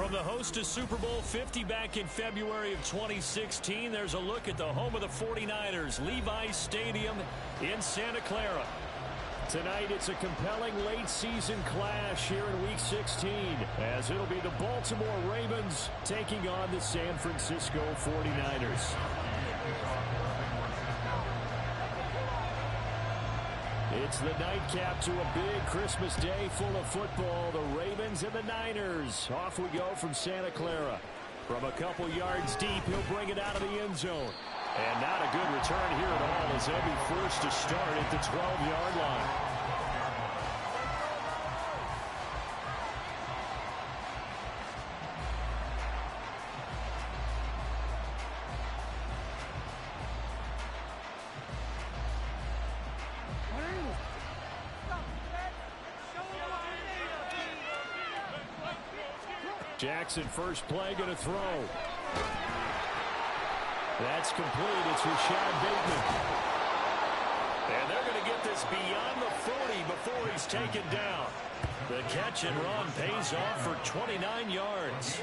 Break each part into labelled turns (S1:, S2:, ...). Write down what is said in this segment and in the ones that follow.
S1: From the host to Super Bowl 50 back in February of 2016, there's a look at the home of the 49ers, Levi's Stadium in Santa Clara. Tonight, it's a compelling late-season clash here in Week 16, as it'll be the Baltimore Ravens taking on the San Francisco 49ers. It's the nightcap to a big Christmas day full of football. The Ravens and the Niners. Off we go from Santa Clara. From a couple yards deep, he'll bring it out of the end zone. And not a good return here at all, as they'll be forced to start at the 12-yard line. Jackson, first play, going to throw. That's complete. It's Rashad Bateman. And they're going to get this beyond the 40 before he's taken down. The catch and run pays off for 29 yards.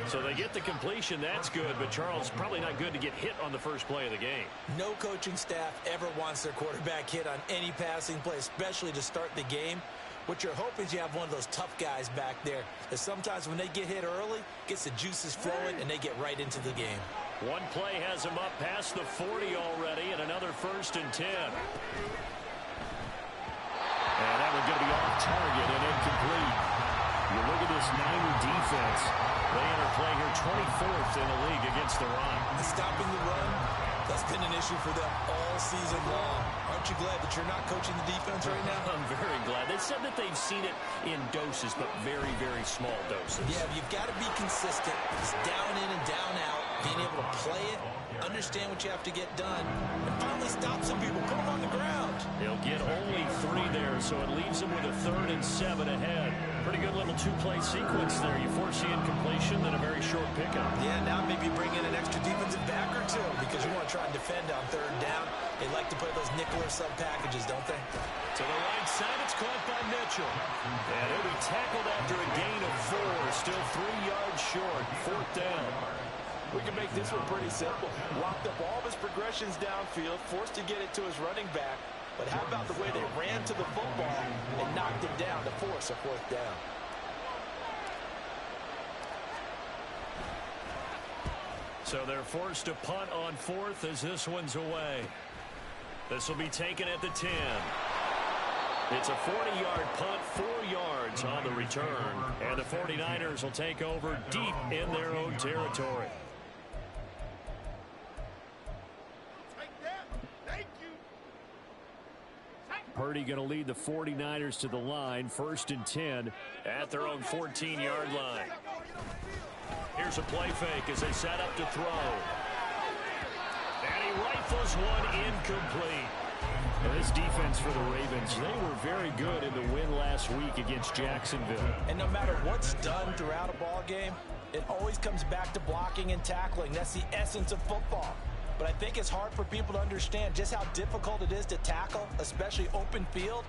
S1: So they get the completion. That's good. But, Charles, probably not good to get hit on the first play of the game.
S2: No coaching staff ever wants their quarterback hit on any passing play, especially to start the game. What you're hoping is you have one of those tough guys back there that sometimes when they get hit early, gets the juices flowing, and they get right into the game.
S1: One play has him up past the 40 already, and another 1st and 10. And that one's going to be off target and incomplete. You look at this Niner defense. They enter play here 24th in the league against the run.
S2: Stopping the run, that's been an issue for them all season long. Aren't you glad that you're not coaching the defense right now?
S1: I'm very glad. They said that they've seen it in doses, but very, very small doses.
S2: Yeah, you've got to be consistent. It's down in and down out. Being able to play it, understand what you have to get done, and finally stop some people. Put them on the ground.
S1: They'll get only 3 there, so it leaves them with a 3rd and 7 ahead. Pretty good little 2-play sequence there. You force the incompletion, then a very short pickup.
S2: Yeah, now maybe bring in an extra defensive back or two because you want to try and defend on 3rd down. They like to play those nickel or sub packages, don't they?
S1: To the right side, it's caught by Mitchell. And he'll be tackled after a gain of 4. Still 3 yards short. 4th down.
S3: We can make this one pretty simple. Locked up all of his progressions downfield, forced to get it to his running back. But how about the way they ran to the football and knocked him down to force a 4th down?
S1: So they're forced to punt on 4th as this one's away. This will be taken at the 10. It's a 40-yard punt, 4 yards on the return. And the 49ers will take over deep in their own territory. Purdy going to lead the 49ers to the line. 1st and 10 at their own 14-yard line. Here's a play fake as they set up to throw. And he rifles one incomplete. Now this defense for the Ravens, they were very good in the win last week against Jacksonville.
S2: And no matter what's done throughout a ball game, it always comes back to blocking and tackling. That's the essence of football. But I think it's hard for people to understand just how difficult it is to tackle, especially open field.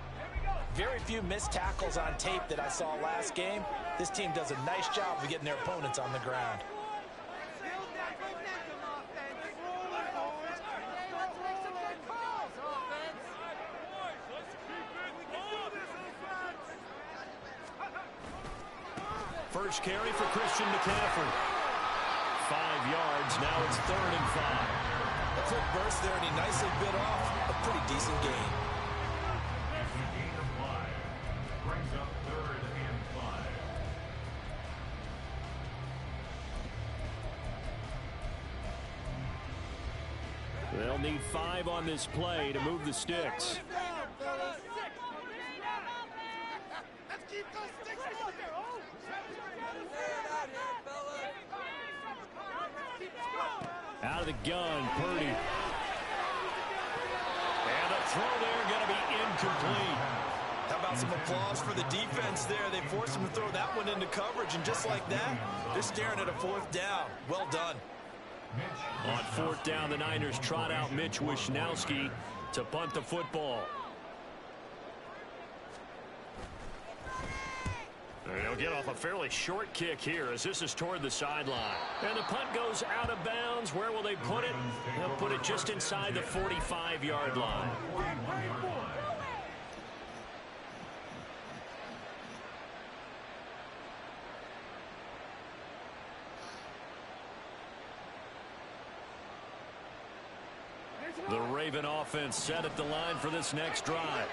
S2: Very few missed tackles on tape that I saw last game. This team does a nice job of getting their opponents on the ground.
S1: First carry for Christian McCaffrey. 5 yards. Now it's 3rd and 5.
S2: A quick burst there, and he nicely bit off a pretty decent gain.
S4: Gain of 5 brings up 3rd and 5.
S1: They'll need 5 on this play to move the sticks. Out of the gun, Purdy. And the throw there going to be incomplete.
S2: How about some applause for the defense there? They forced him to throw that one into coverage, and just like that, they're staring at a 4th down. Well done.
S1: On 4th down, the Niners trot out Mitch Wishnowsky to punt the football. They'll get off a fairly short kick here as this is toward the sideline. And the punt goes out of bounds. Where will they put it? They'll put it just inside the 45-yard line. The Raven offense set at the line for this next drive.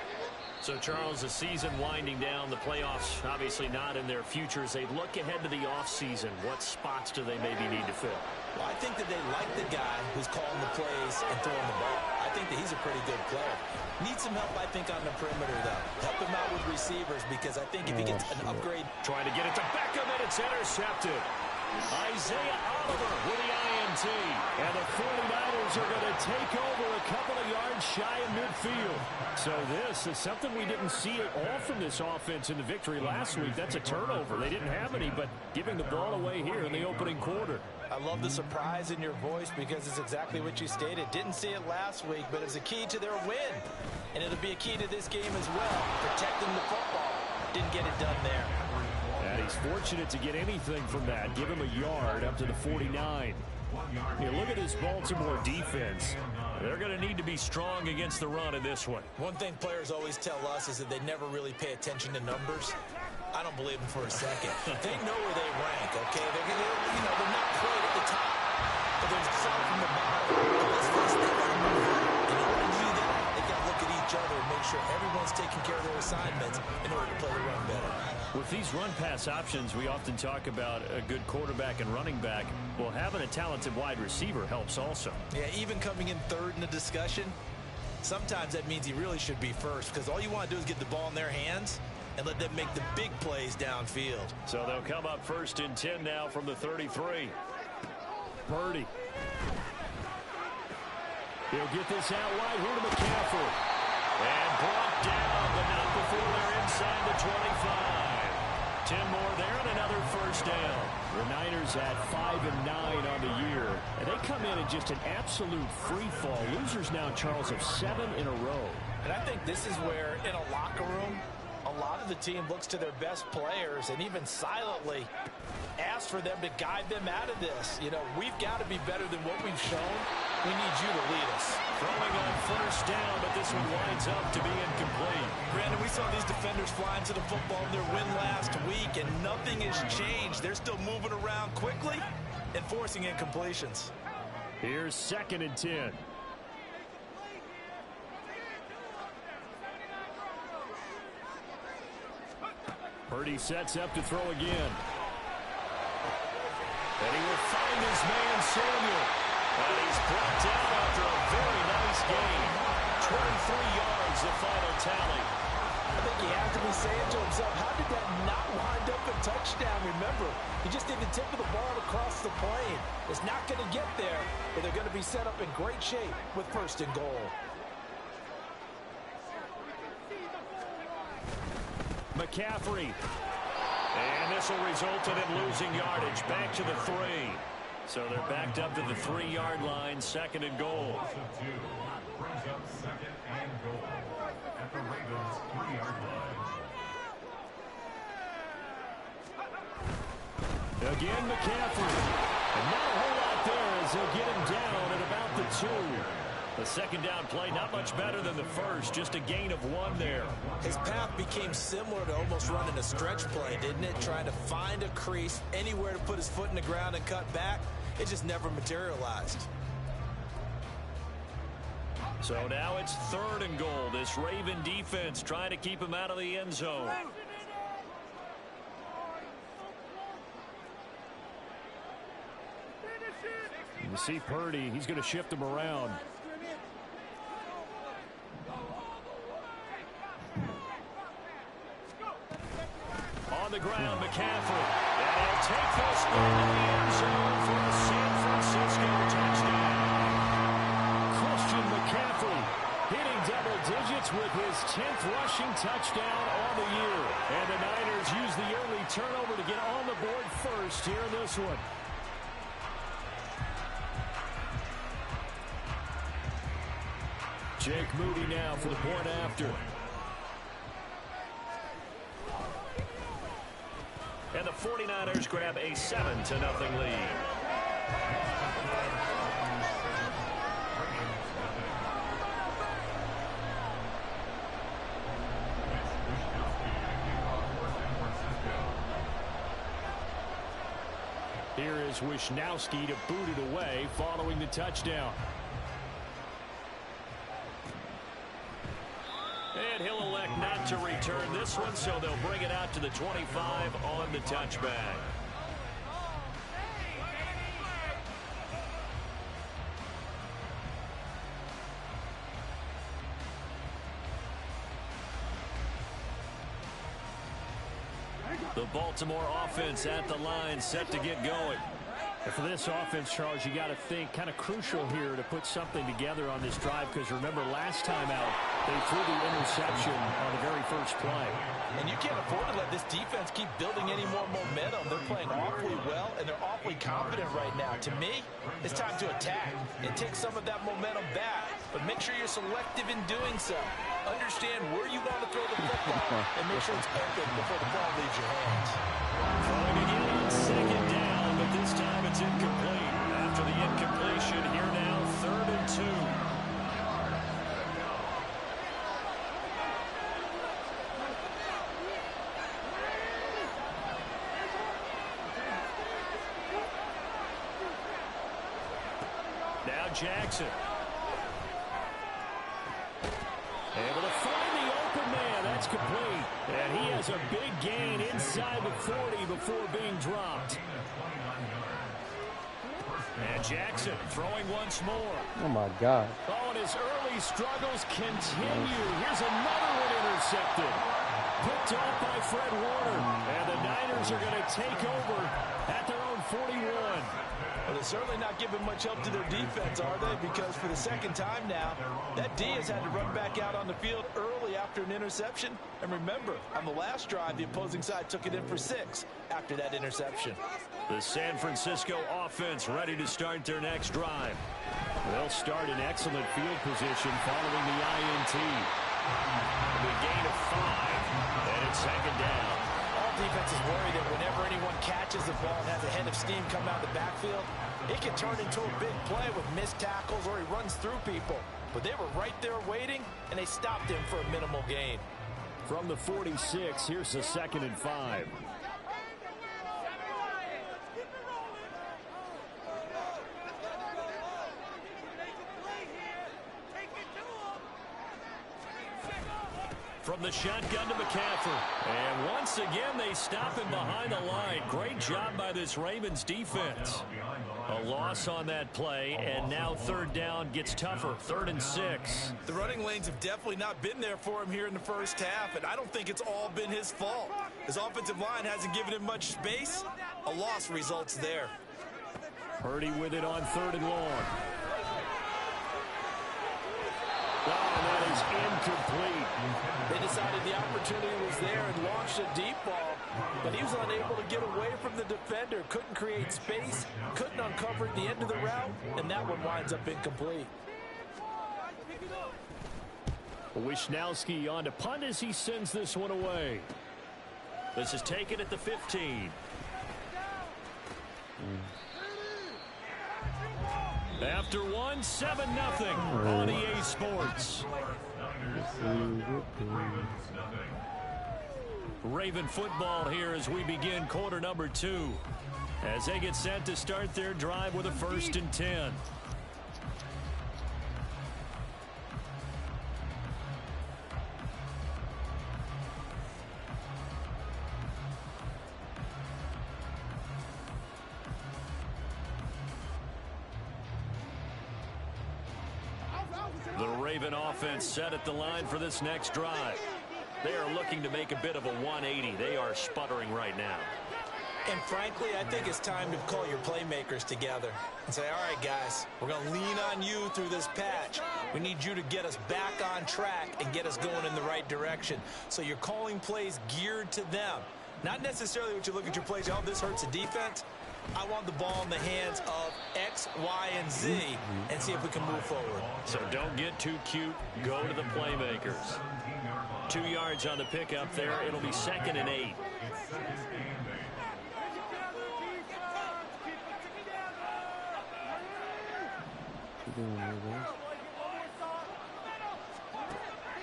S1: So, Charles, the season winding down, the playoffs obviously not in their future. As they look ahead to the offseason, what spots do they maybe need to fill?
S2: Well, I think that they like the guy who's calling the plays and throwing the ball. I think that he's a pretty good player. Needs some help, I think, on the perimeter, though. Help him out with receivers because I think if he gets an upgrade.
S1: Trying to get it to Beckham, and it's intercepted. Isaiah Oliver with the INT. And the 49ers are going to take over a couple of yards shy of midfield. So this is something we didn't see at all from this offense in the victory last week. That's a turnover. They didn't have any, but giving the ball away here in the opening quarter.
S2: I love the surprise in your voice because it's exactly what you stated. Didn't see it last week, but it's a key to their win. And it'll be a key to this game as well, protecting the football. Didn't get it done there.
S1: And he's fortunate to get anything from that. Give him a yard up to the 49. You look at this Baltimore defense. They're going to need to be strong against the run in this one.
S2: One thing players always tell us is that they never really pay attention to numbers. I don't believe them for a second. They know where they rank, okay? They're not quite at the top, but they're starting from the bottom. Let's face it, they got to move on. In order to do that, they got to look at each other and make sure everyone's taking care of their assignments in order to play the run better.
S1: With these run-pass options, we often talk about a good quarterback and running back. Well, having a talented wide receiver helps also.
S2: Yeah, even coming in third in the discussion, sometimes that means he really should be first because all you want to do is get the ball in their hands and let them make the big plays downfield.
S1: So they'll come up 1st and 10 now from the 33. Purdy. He'll get this out wide here to McCaffrey. And brought down, but not before they're inside the 25. 10 more there and another first down. The Niners at 5-9 on the year. And they come in just an absolute free fall. Losers now, Charles, of 7 in a row.
S2: And I think this is where, in a locker room, a lot of the team looks to their best players and even silently asks for them to guide them out of this. You know, we've got to be better than what we've shown. We need you to lead us.
S1: Throwing on first down, but this one winds up to be incomplete.
S2: Brandon, we saw these defenders flying to the football in their win last week, and nothing has changed. They're still moving around quickly and forcing incompletions.
S1: Here's 2nd and 10. Purdy sets up to throw again. And he will find his man, Samuel. And he's brought down after a very nice gain. 23 yards, the final tally.
S2: I think he has to be saying to himself, how did that not wind up a touchdown? Remember, he just did the tip of the ball across the plane. It's not going to get there, but they're going to be set up in great shape with 1st and goal.
S1: McCaffrey. And this will result in him losing yardage. Back to the 3. So they're backed up to the 3-yard line, 2nd and goal.
S4: Brings up 2nd and goal at the Ravens' 3-yard line.
S1: Again, McCaffrey. And not a whole lot there as they'll get him down at about the 2. The 2nd down play, not much better than the first, just a gain of 1 there.
S2: His path became similar to almost running a stretch play, didn't it? Trying to find a crease, anywhere to put his foot in the ground and cut back. It just never materialized.
S1: So now it's 3rd and goal. This Raven defense trying to keep him out of the end zone. You see Purdy, he's going to shift him around. On the ground, McCaffrey. And he'll take this into the end zone for the San Francisco touchdown. Christian McCaffrey hitting double digits with his 10th rushing touchdown on the year. And the Niners use the early turnover to get on the board first here in this one. Jake Moody now for the point after. And the 49ers grab a 7-0 lead. Here is Wishnowsky to boot it away following the touchdown. And he'll elect not to return this one, so they'll bring it out to the 25 on the touchback. The Baltimore offense at the line, set to get going.
S5: And for this offense, Charles, you got to think kind of crucial here to put something together on this drive, because remember last time out they threw the interception on the very first play.
S2: And you can't afford to let this defense keep building any more momentum. They're playing awfully well, and they're awfully confident right now. To me, it's time to attack and take some of that momentum back, but make sure you're selective in doing so. Understand where you want to throw the football and make sure it's open before the ball leaves your hands.
S1: Throwing again on second down, but this time it's incomplete. After the incompletion, here now, 3rd and 2. Now Jackson. Able to find the open man. That's complete. And he has a big gain inside the 40 before being dropped. And Jackson throwing once more.
S6: Oh, my God.
S1: Oh, and his early struggles continue. Here's another one intercepted. Picked off by Fred Warner. And the Niners are going to take over at their own 41.
S2: Well, they're certainly not giving much help to their defense, are they? Because for the second time now, that D has had to run back out on the field early after an interception. And remember, on the last drive, the opposing side took it in for 6 after that interception.
S1: The San Francisco offense ready to start their next drive. They'll start in excellent field position following the INT. The gain of 5, and it's 2nd down.
S2: Defense is worried that whenever anyone catches the ball and has a head of steam coming out of the backfield, it can turn into a big play with missed tackles or he runs through people. But they were right there waiting, and they stopped him for a minimal gain.
S1: From the 46, here's the 2nd and 5. From the shotgun to McCaffrey. And once again, they stop him behind the line. Great job by this Ravens defense. A loss on that play, and now 3rd down gets tougher. 3rd and 6.
S2: The running lanes have definitely not been there for him here in the first half, and I don't think it's all been his fault. His offensive line hasn't given him much space. A loss results there.
S1: Purdy with it on 3rd and long. Oh, that is incomplete.
S2: They decided the opportunity was there and launched a deep ball, but he was unable to get away from the defender, couldn't create space, couldn't uncover at the end of the route, and that one winds up incomplete.
S1: Wishnowsky on to punt as he sends this one away. This is taken at the 15. After 1, 7-0 on EA Sports. Raven football here as we begin quarter number 2. As they get set to start their drive with a 1st and 10. The Raven offense set at the line for this next drive. They are looking to make a bit of a 180. They are sputtering right now.
S2: And frankly, I think it's time to call your playmakers together and say, all right, guys, we're going to lean on you through this patch. We need you to get us back on track and get us going in the right direction. So you're calling plays geared to them. Not necessarily what you look at your plays, oh, this hurts the defense. I want the ball in the hands of X, Y, and Z and see if we can move forward.
S1: So don't get too cute. Go to the playmakers. 2 yards on the pickup there. It'll be 2nd and 8.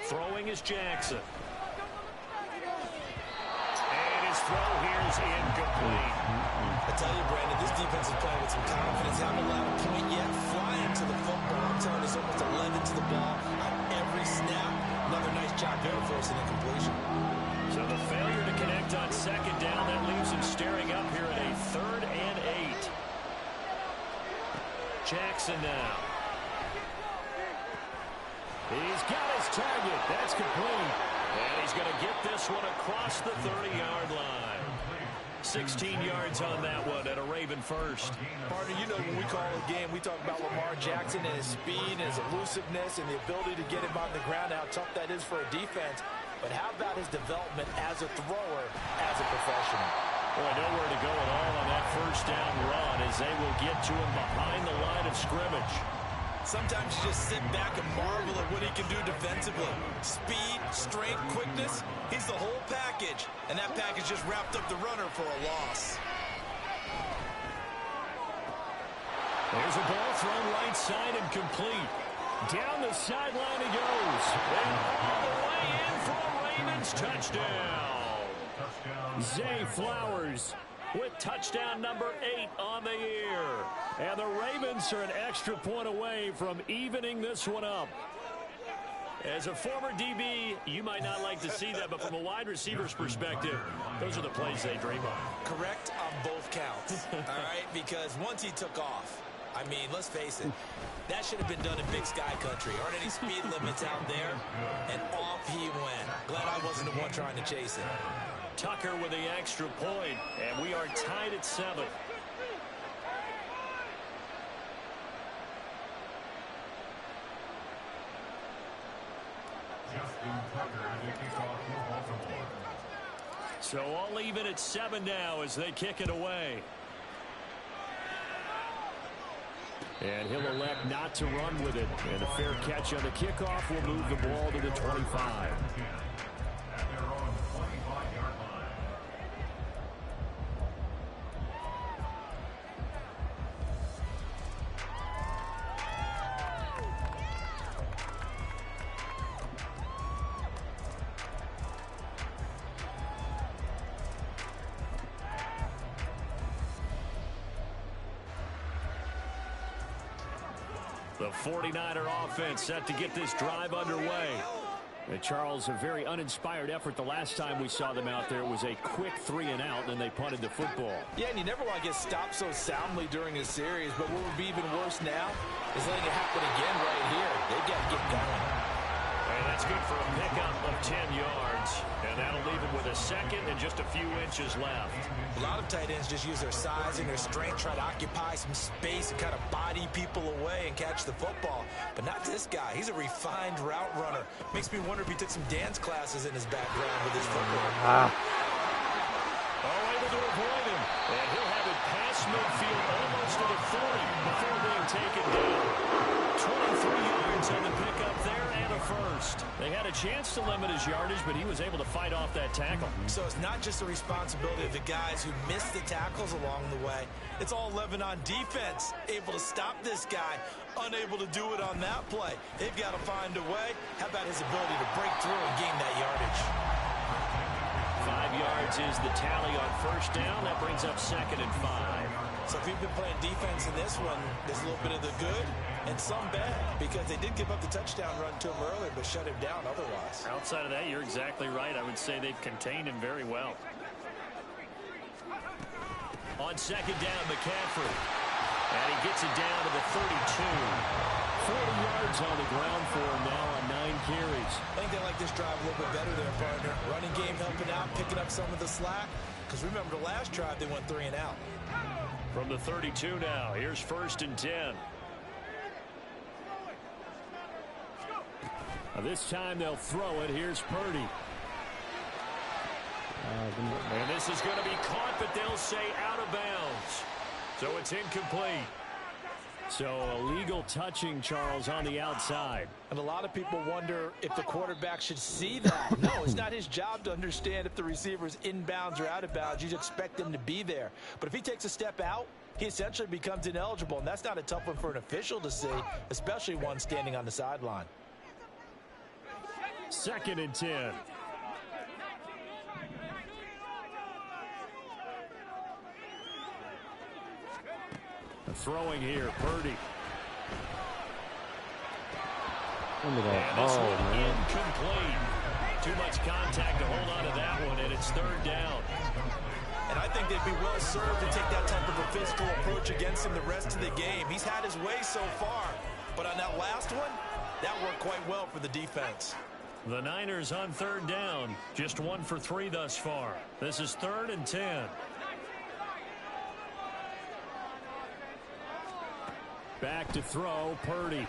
S1: Throwing is Jackson. And his throw here is incomplete.
S2: I tell you, Brandon, this defense is playing with some confidence. Haven't allowed a point yet. Flying to the football. I'm telling you, it's almost 11 to the ball on every snap. Another nice job there for us in the completion.
S1: So the failure to connect on second down, that leaves him staring up here at a 3rd and 8. Jackson now. He's got his target. That's complete. And he's going to get this one across the 30-yard line. 16 yards on that one at a Raven first.
S2: Partner, you know when we call a game, we talk about Lamar Jackson and his speed and his elusiveness and the ability to get him on the ground, how tough that is for a defense. But how about his development as a thrower, as a professional?
S1: Boy, nowhere to go at all on that first down run as they will get to him behind the line of scrimmage.
S2: Sometimes you just sit back and marvel at what he can do defensively. Speed, strength, quickness, he's the whole package. And that package just wrapped up the runner for a loss.
S1: There's a ball thrown right side and complete. Down the sideline he goes. And all the way in for a Ravens touchdown. Zay Flowers with touchdown number 8 on the year. And the Ravens are an extra point away from evening this one up. As a former DB, you might not like to see that, but from a wide receiver's perspective, those are the plays they dream of.
S2: Correct on both counts, all right? Because once he took off, I mean, let's face it, that should have been done in Big Sky Country. Aren't any speed limits out there? And off he went. Glad I wasn't the one trying to chase it.
S1: Tucker with the extra point, and we are tied at 7.
S4: Justin Tucker to kick off for Baltimore.
S1: So all even at 7 now as they kick it away. And he'll elect not to run with it. And a fair catch on the kickoff will move the ball to the 25.
S4: At their own 25-yard line.
S1: The 49er offense set to get this drive underway. And Charles, a very uninspired effort the last time we saw them out there. It was a quick 3 and out, and they punted the football.
S2: Yeah, and you never want to get stopped so soundly during a series, but what would be even worse now is letting it happen again right here. They've got to get going.
S1: And that's good for a pickup of 10 yards. And that'll leave him with a second and just a few inches left.
S2: A lot of tight ends just use their size and their strength, try to occupy some space and kind of body people away and catch the football. But not this guy. He's a refined route runner. Makes me wonder if he took some dance classes in his background with his football.
S1: All able to avoid him. And he'll have it past midfield almost to the 40 before being taken down. 23 yards on the pickup there and a first. They had a chance to limit his yardage, but he was able to fight off that tackle.
S2: So it's not just the responsibility of the guys who missed the tackles along the way. It's all 11 on defense, able to stop this guy, unable to do it on that play. They've got to find a way. How about his ability to break through and gain that yardage?
S1: 5 yards is the tally on first down. That brings up 2nd and 5.
S2: So if you've been playing defense in this one, there's a little bit of the good and some bad, because they did give up the touchdown run to him earlier, but shut him down otherwise.
S1: Outside of that, you're exactly right. I would say they've contained him very well. On 2nd down, McCaffrey. And he gets it down to the 32. 40 yards on the ground for him now on 9 carries.
S2: I think they like this drive a little bit better there, partner. Running game helping out, picking up some of the slack. Because remember, the last drive, they went 3 and out.
S1: From the 32 now, here's 1st and 10. This time they'll throw it. Here's Purdy. And this is going to be caught, but they'll say out of bounds. So it's incomplete. So illegal touching, Charles, on the outside.
S2: And a lot of people wonder if the quarterback should see that. No, it's not his job to understand if the receiver's inbounds or out of bounds. You just expect him to be there. But if he takes a step out, he essentially becomes ineligible, and that's not a tough one for an official to see, especially one standing on the sideline.
S5: 2nd and 10. Throwing here, Purdy.
S6: Look at that.
S5: And this
S6: Oh,
S5: one
S6: man.
S5: incomplete. Too much contact to hold on to that one, and it's 3rd down.
S2: And I think they'd be well served to take that type of a physical approach against him the rest of the game. He's had his way so far, but on that last one, that worked quite well for the defense.
S5: The Niners on 3rd down, just 1 for 3 thus far. This is 3rd and 10. Back to throw, Purdy. And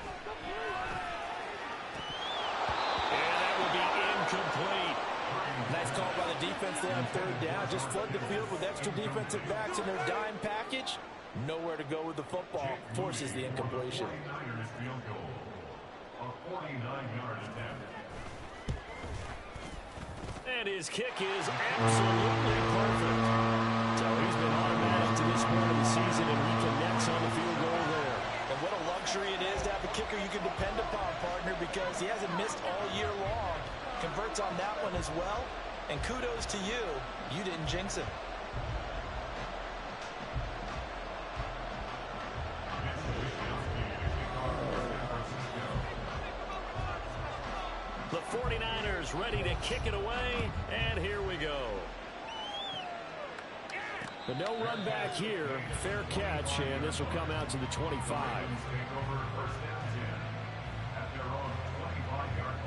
S5: that will be incomplete.
S2: Nice call by the defense there on 3rd down. Just flood the field with extra defensive backs in their dime package. Nowhere to go with the football. Forces the incompletion.
S4: 49ers field goal. A 49-yard attempt.
S5: And his kick is absolutely perfect. So he's been automatic to this point of the season, and he connects on the field goal there.
S2: And what a luxury it is to have a kicker you can depend upon, partner, because he hasn't missed all year long. Converts on that one as well. And kudos to you. You didn't jinx him.
S5: The 49ers ready to kick it away, and here we go. But no run back here. Fair catch, and this will come out to the 25.
S4: Take over 1st and 10 at their own 25-yard line.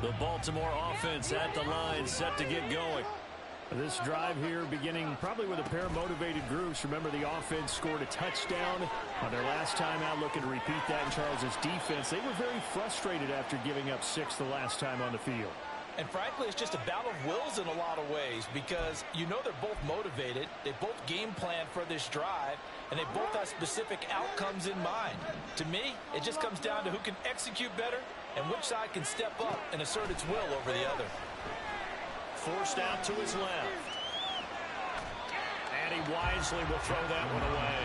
S5: The Baltimore offense at the line, set to get going. This drive here beginning probably with a pair of motivated groups. Remember, the offense scored a touchdown on their last time out, looking to repeat that in Charles's defense. They were very frustrated after giving up 6 the last time on the field.
S2: And frankly, it's just a battle of wills in a lot of ways, because you know they're both motivated, they both game plan for this drive, and they both have specific outcomes in mind. To me, it just comes down to who can execute better and which side can step up and assert its will over the other.
S5: Forced out to his left. And he wisely will throw that one away.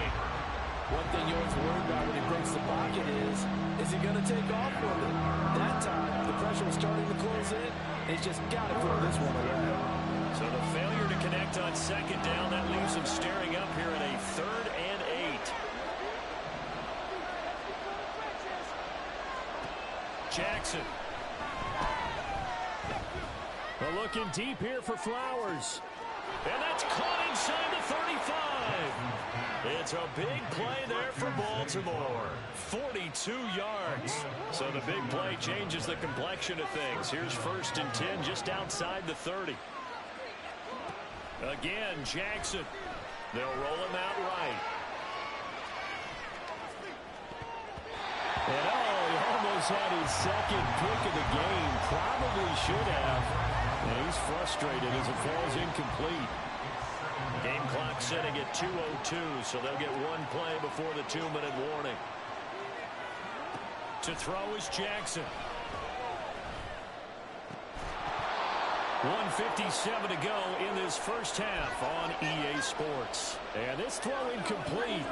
S2: One thing you always worry about when he breaks the pocket is he going to take off with it? That time, the pressure was starting to close in. He's just got to throw this one away.
S5: So the failure to connect on 2nd down, that leaves him staring up here at a 3rd and 8. Jackson. We're looking deep here for Flowers. And that's caught inside the 35. It's a big play there for Baltimore. 42 yards. So the big play changes the complexion of things. Here's 1st and 10 just outside the 30. Again, Jackson. They'll roll him out right. And he almost had his 2nd pick of the game. Probably should have. And he's frustrated as it falls incomplete. Game clock setting at 2:02, so they'll get one play before the 2-minute warning. To throw is Jackson. 1:57 to go in this first half on EA Sports. And this throw incomplete.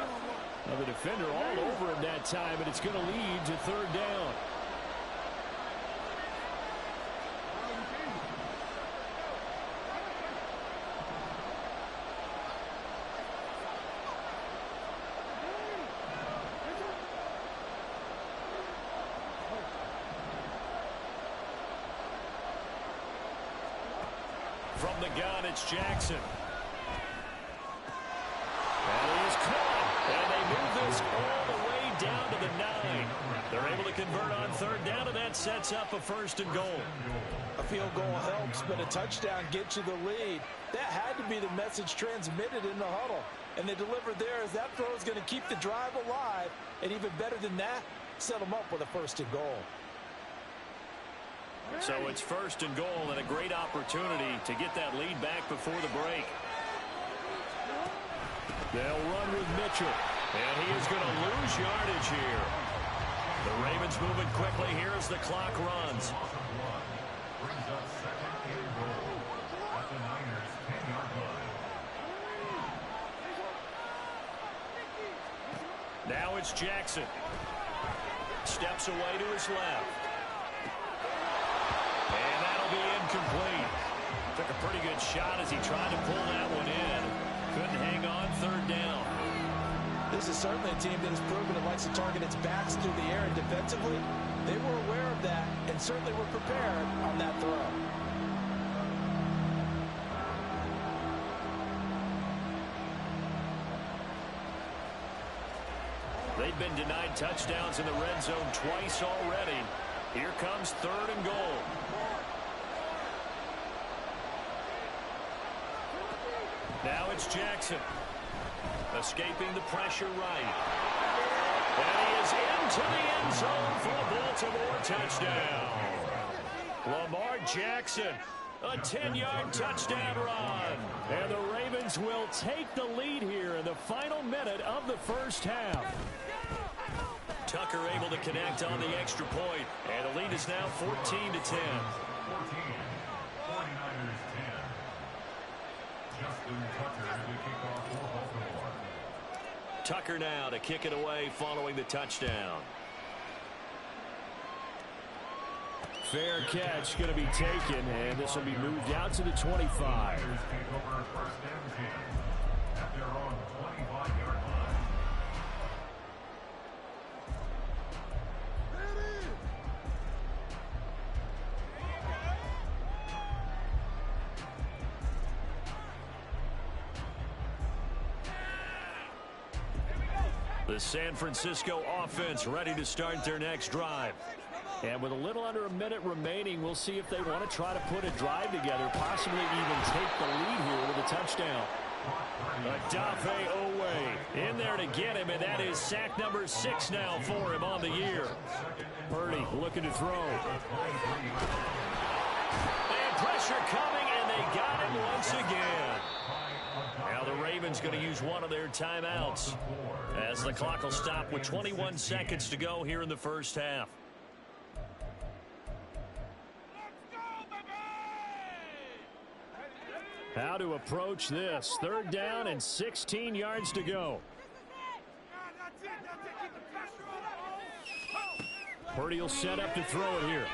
S5: Now the defender all over him that time, and it's going to lead to 3rd down. From the gun, it's Jackson. And he is caught. And they move this all the way down to the 9. They're able to convert on 3rd down, and that sets up a 1st and goal.
S2: A field goal helps, but a touchdown gets you the lead. That had to be the message transmitted in the huddle. And they delivered there as that throw is going to keep the drive alive. And even better than that, set them up with a 1st and goal.
S5: So it's 1st and goal, and a great opportunity to get that lead back before the break.
S1: They'll run with Mitchell. And he is going to lose yardage here. The Ravens moving quickly here as the clock runs.
S4: Brings up second and goal at the Niners' 10-yard line.
S1: Now it's Jackson. Steps away to his left. And that'll be incomplete. Took a pretty good shot as he tried to pull that one in. Couldn't hang on, third down.
S2: This is certainly a team that has proven it likes to target its backs through the air, and defensively, they were aware of that and certainly were prepared on that throw.
S1: They've been denied touchdowns in the red zone twice already. Here comes third and goal. Now it's Jackson. Escaping the pressure right. And he is into the end zone for a Baltimore touchdown. Lamar Jackson, a 10-yard touchdown run. And the Ravens will take the lead here in the final minute of the first half. Tucker able to connect on the extra point, and the lead is now 14-10.
S4: 14, 49ers 10. Justin Tucker to kick off for Baltimore.
S1: Tucker now to kick it away following the touchdown.
S5: Fair catch going to be taken, and this will be moved out to the 25.
S4: Niners take over first and 10 at their own 25-yard line.
S1: The San Francisco offense ready to start their next drive.
S5: And with a little under a minute remaining, we'll see if they want to try to put a drive together, possibly even take the lead here with a touchdown.
S1: Odafe Oweh in there to get him, and that is sack number 6 now for him on the year.
S5: Purdy looking to throw.
S1: And pressure coming, and they got him once again. Now the Ravens going to use one of their timeouts as the clock will stop with 21 seconds to go here in the first half.
S5: How to approach this. Third down and 16 yards to go. Purdy will set up to throw it here.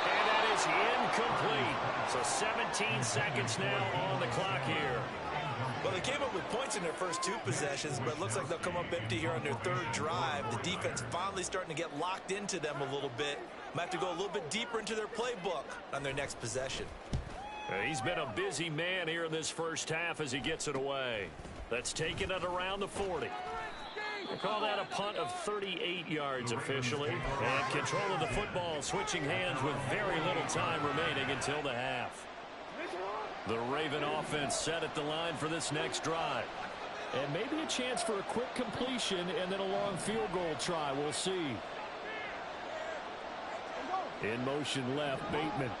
S1: And that is incomplete. So 17 seconds now on the clock here.
S2: Well, they came up with points in their first 2 possessions, but it looks like they'll come up empty here on their third drive. The defense finally starting to get locked into them a little bit. Might have to go a little bit deeper into their playbook on their next possession.
S1: He's been a busy man here in this first half as he gets it away. That's taken it around the 40. We'll call that a punt of 38 yards officially. And control of the football switching hands with very little time remaining until the half. The Raven offense set at the line for this next drive.
S5: And maybe a chance for a quick completion and then a long field goal try. We'll see. In motion left, Bateman.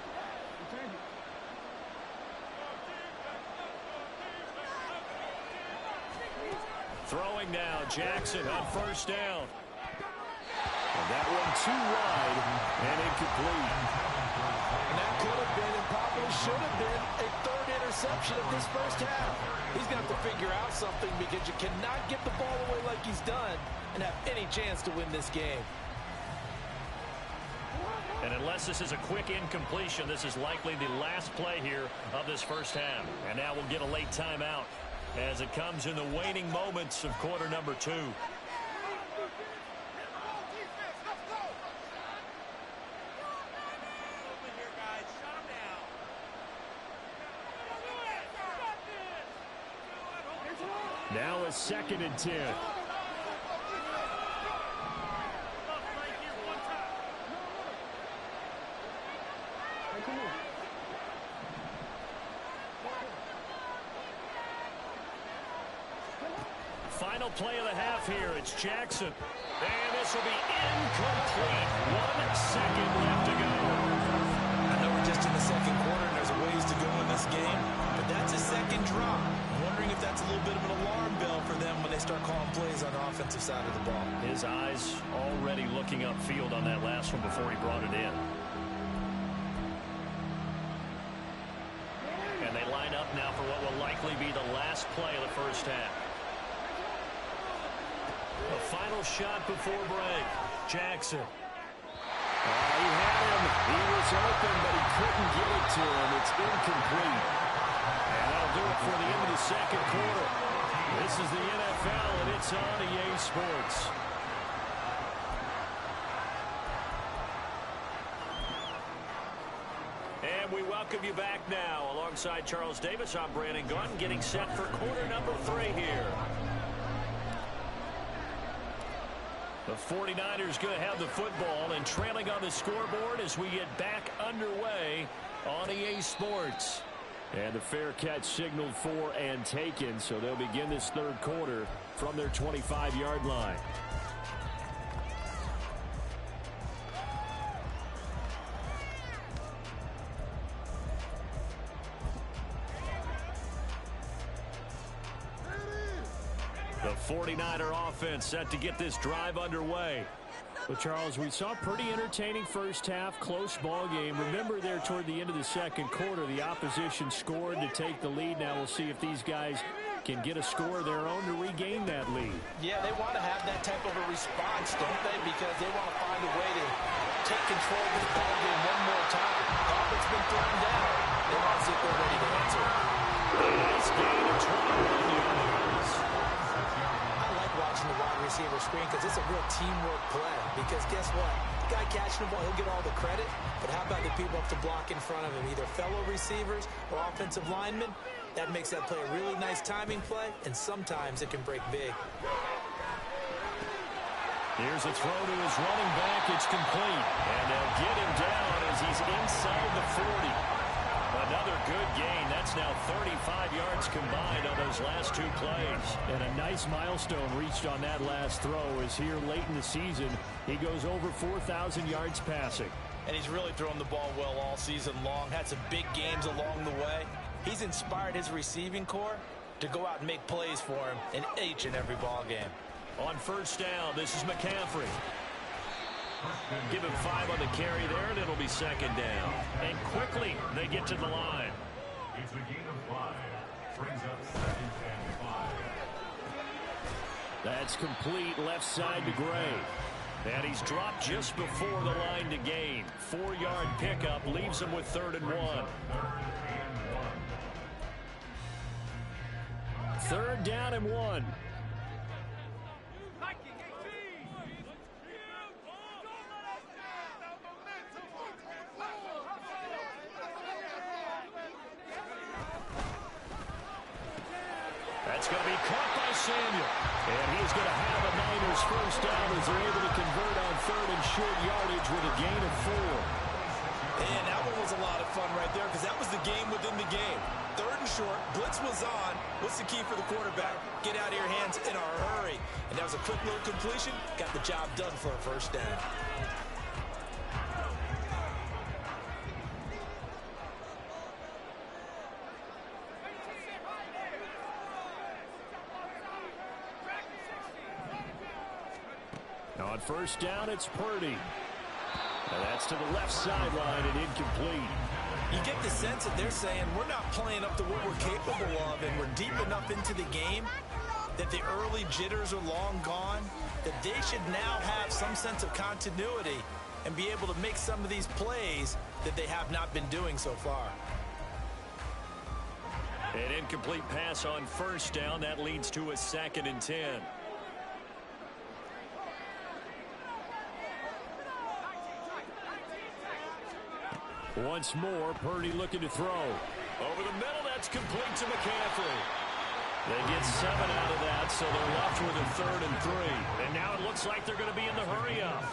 S1: Throwing now, Jackson on first down.
S5: And that one too wide and incomplete.
S2: And that could have been and probably should have been a third interception of this first half. He's going to have to figure out something because you cannot get the ball away like he's done and have any chance to win this game.
S1: And unless this is a quick incompletion, this is likely the last play here of this first half. And now we'll get a late timeout as it comes in the waning moments of quarter number 2.
S5: Now a 2nd and 10.
S1: Final play of the half here. It's Jackson. And this will be incomplete. 1 second left to go.
S2: I know we're just in the second quarter and there's a ways to go in this game, but that's a second drop. calling plays on the offensive side of the ball.
S1: His eyes already looking upfield on that last one before he brought it in. And they line up now for what will likely be the last play of the first half. A final shot before break. Jackson.
S5: He had him. He was open, but he couldn't get it to him. It's incomplete.
S1: And that'll do it for the end of the second quarter. This is the NFL, and it's on EA Sports. And we welcome you back now. Alongside Charles Davis, I'm Brandon Gunn, getting set for quarter number 3 here. The 49ers going to have the football and trailing on the scoreboard as we get back underway on EA Sports.
S5: And the fair catch signaled for and taken, so they'll begin this third quarter from their 25-yard line.
S1: The 49er offense set to get this drive underway.
S5: Well, Charles, we saw a pretty entertaining first half, close ball game. Remember there toward the end of the second quarter, the opposition scored to take the lead. Now we'll see if these guys can get a score of their own to regain that lead.
S2: Yeah, they want to have that type of a response, don't they? Because they want to find a way to take control of this ball game one more time. All that's been thrown down, they want to see if they're ready to answer.
S1: Nice gain of 21 yards.
S2: I like watching the wide receiver screen because it's a real teamwork play. Because guess what? The guy catching the ball, he'll get all the credit. But how about the people up to block in front of him, either fellow receivers or offensive linemen? That makes that play a really nice timing play, and sometimes it can break big.
S1: Here's a throw to his running back. It's complete. And they'll get him down as he's inside the 40. Another good gain. That's now 35 yards combined on those last 2 plays.
S5: And a nice milestone reached on that last throw as here late in the season, he goes over 4,000 yards passing.
S2: And he's really thrown the ball well all season long. Had some big games along the way. He's inspired his receiving corps to go out and make plays for him in each and every ball game.
S1: On first down, this is McCaffrey. Give him 5 on the carry there, and it'll be second down. And quickly, they get to the line.
S4: It's a gain of 5. Brings up 2nd and 5.
S5: That's complete left side to Gray.
S1: And he's dropped just before the line to gain. 4-yard pickup leaves him with 3rd and 1.
S5: 3rd down and 1.
S1: That's going to be caught by Samuel. And he's going to have a Niners first down as they're able to convert on 3rd and short yardage with a gain of 4.
S2: And that one was a lot of fun right there because that was the game within the game. 3rd and short, blitz was on. What's the key for the quarterback? Get out of your hands in a hurry. And that was a quick little completion. Got the job done for a first down.
S5: On first down, it's Purdy. And that's to the left sideline and incomplete.
S2: You get the sense that they're saying we're not playing up to what we're capable of, and we're deep enough into the game that the early jitters are long gone, that they should now have some sense of continuity and be able to make some of these plays that they have not been doing so far.
S1: An incomplete pass on first down. That leads to a 2nd and 10.
S5: Once more, Purdy looking to throw.
S1: Over the middle, that's complete to McCaffrey. They get 7 out of that, so they're left with a 3rd and 3. And now it looks like they're going to be in the hurry-up.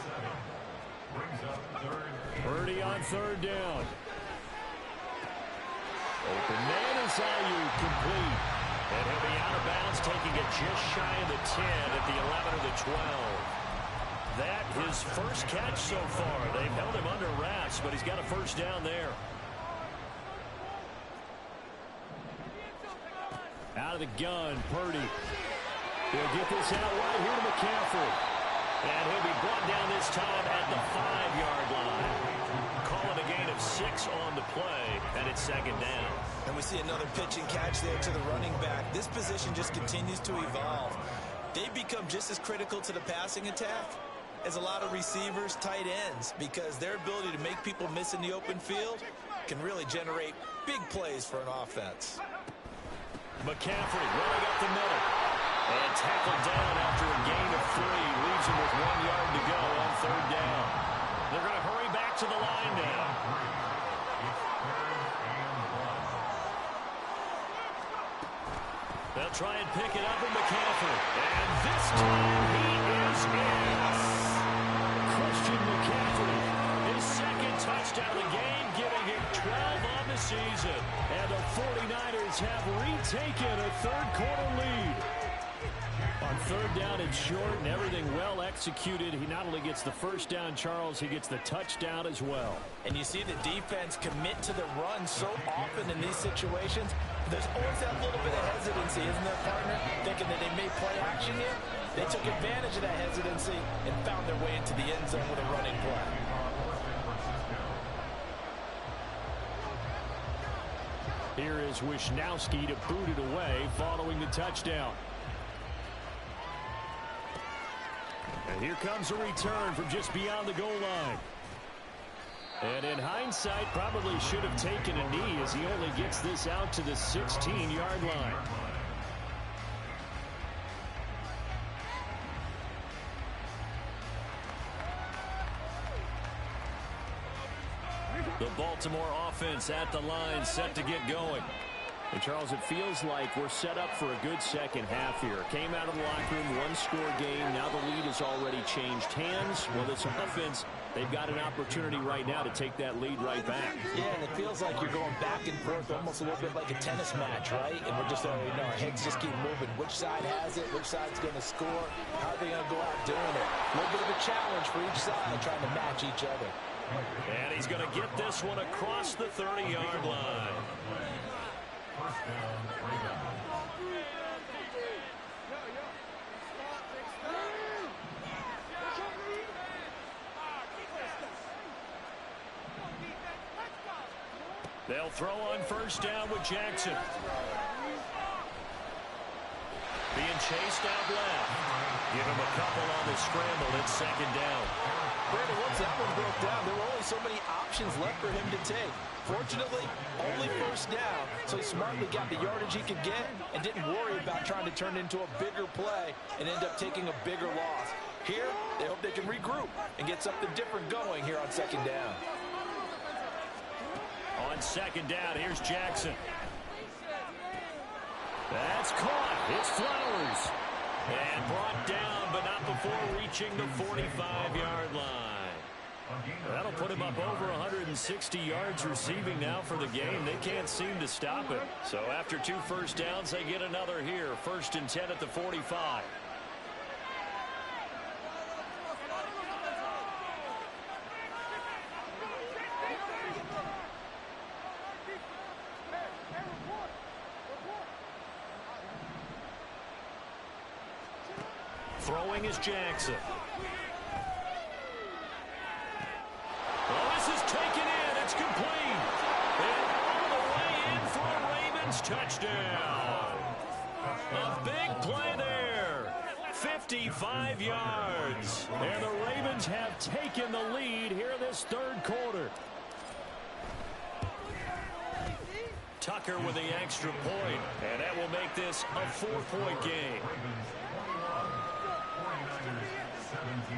S5: Purdy on 3rd down. Open man is Ayuk, complete.
S1: And he'll be out of bounds, taking it just shy of the 10 at the 11 or the 12. That his first catch so far. They've held him under wraps, but he's got a first down there.
S5: Out of the gun, Purdy.
S1: He'll get this out right here to McCaffrey. And he'll be brought down this time at the 5-yard line. Call it a gain of 6 on the play, and it's second down.
S2: And we see another pitch and catch there to the running back. This position just continues to evolve. They become just as critical to the passing attack as a lot of receivers, tight ends, because their ability to make people miss in the open field can really generate big plays for an offense.
S1: McCaffrey running up the middle. And tackled down after a gain of 3. Leaves him with 1 yard to go on third down. They're going to hurry back to the line now. They'll try and pick it up with McCaffrey. And this time he is in. Christian McCaffrey, his second touchdown of the game, giving him 12 on the season. And the 49ers have retaken a third-quarter lead. On third down and short and everything well executed, he not only gets the first down, Charles, he gets the touchdown as well.
S2: And you see the defense commit to the run so often in these situations. There's always that little bit of hesitancy, isn't there, partner? Thinking that they may play action here. They took advantage of that hesitancy and found their way into the end zone with a running play.
S1: Here is Wisnowski to boot it away following the touchdown. And here comes a return from just beyond the goal line. And in hindsight, probably should have taken a knee as he only gets this out to the 16-yard line. The Baltimore offense at the line, set to get going. And, Charles, it feels like we're set up for a good second half here. Came out of the locker room, one-score game. Now the lead has already changed hands. Well, this offense, they've got an opportunity right now to take that lead right back.
S2: Yeah, and it feels like you're going back and forth, almost a little bit like a tennis match, right? And we're just already know our heads just keep moving. Which side has it? Which side's going to score? How are they going to go out doing it? A little bit of a challenge for each side, trying to match each other.
S1: And he's going to get this one across the 30-yard line.
S4: First down, Ravens.
S1: They'll throw on first down with Jackson. Being chased out left. Give him a couple on the scramble. It's second down.
S2: Brandon, once that one broke down, there were only so many options left for him to take. Fortunately, only first down, so he smartly got the yardage he could get and didn't worry about trying to turn it into a bigger play and end up taking a bigger loss. Here, they hope they can regroup and get something different going here on second down.
S1: On second down, here's Jackson. That's caught. It's Flowers. And brought down, but not before reaching the 45-yard line. That'll put him up over 160 yards receiving now for the game. They can't seem to stop it. So after 2 first downs, they get another here. 1st and 10 at the 45. Throwing is Jackson. Oh, this is taken in. It's complete. And all the way in for a Ravens touchdown. A big play there. 55 yards. And the Ravens have taken the lead here in this third quarter. Tucker with the extra point. And that will make this a 4-point game.
S4: 17.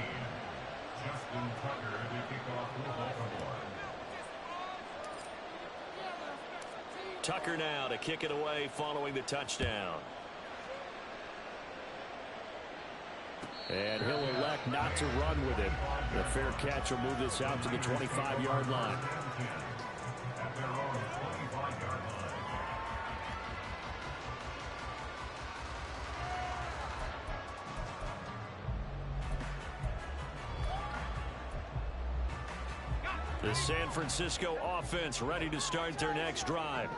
S4: Justin Tucker to kick off for Baltimore.
S1: Tucker now to kick it away following the touchdown. And he'll elect not to run with it. The fair catch will move this out to the 25-yard line.
S4: At their own 25-yard line.
S1: The San Francisco offense ready to start their next drive.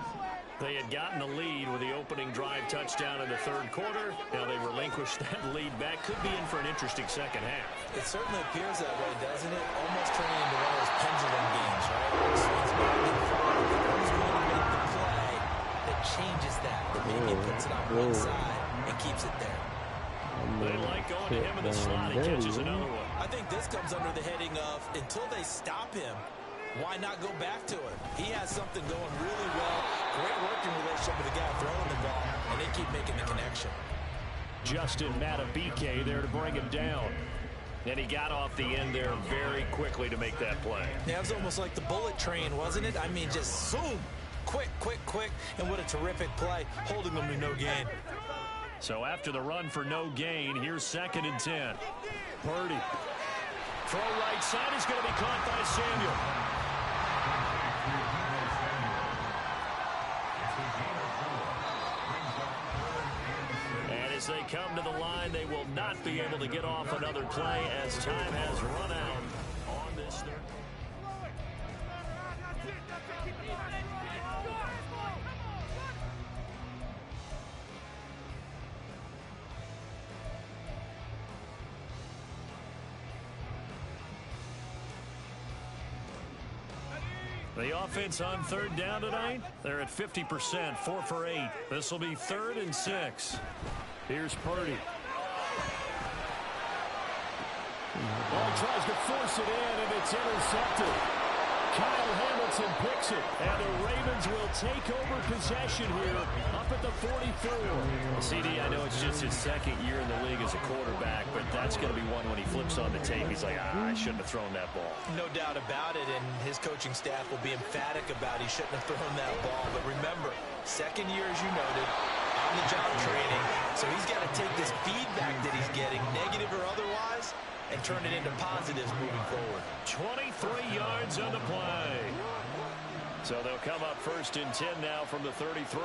S5: They had gotten the lead with the opening drive touchdown in the third quarter. Now they relinquished that lead back. Could be in for an interesting second half.
S2: It certainly appears that way, doesn't it? Almost turning into one of those pendulum games, right? It swings back and forth. Who's going to make the play that changes that? Or maybe it puts it on one side and keeps it there.
S5: They like going to him in the slot. He catches another one.
S2: I think this comes under the heading of until they stop him, why not go back to it? He has something going really well. Great working relationship with the guy throwing the ball, and they keep making the connection.
S5: Justin Matabike there to bring him down. And he got off the end there very quickly to make that play.
S2: Yeah, it was almost like the bullet train, wasn't it? I mean, just zoom. Quick, quick, quick. And what a terrific play, holding them to no gain.
S5: So after the run for no gain, here's 2nd and 10. Purdy. Throw right side is going to be caught by Samuel. And as they come to the line, they will not be able to get off another play as time has run out on this third. The offense on 3rd down tonight, they're at 50%, 4 for 8. This will be 3rd and 6. Here's Purdy.
S1: Ball tries to force it in, and it's intercepted. Kyle Hamilton picks it, and the Ravens will take over possession here up at the 44.
S5: CD, I know it's just his 2nd year in the league as a quarterback, but that's going to be one when he flips on the tape. He's like, I shouldn't have thrown that ball.
S2: No doubt about it, and his coaching staff will be emphatic about he shouldn't have thrown that ball. But remember, 2nd year, as you noted, on-the-job training, so he's got to take this feedback that he's getting, negative or otherwise, and turn it into positives moving forward.
S5: 23 yards on the play. So they'll come up 1st and 10 now from the 33.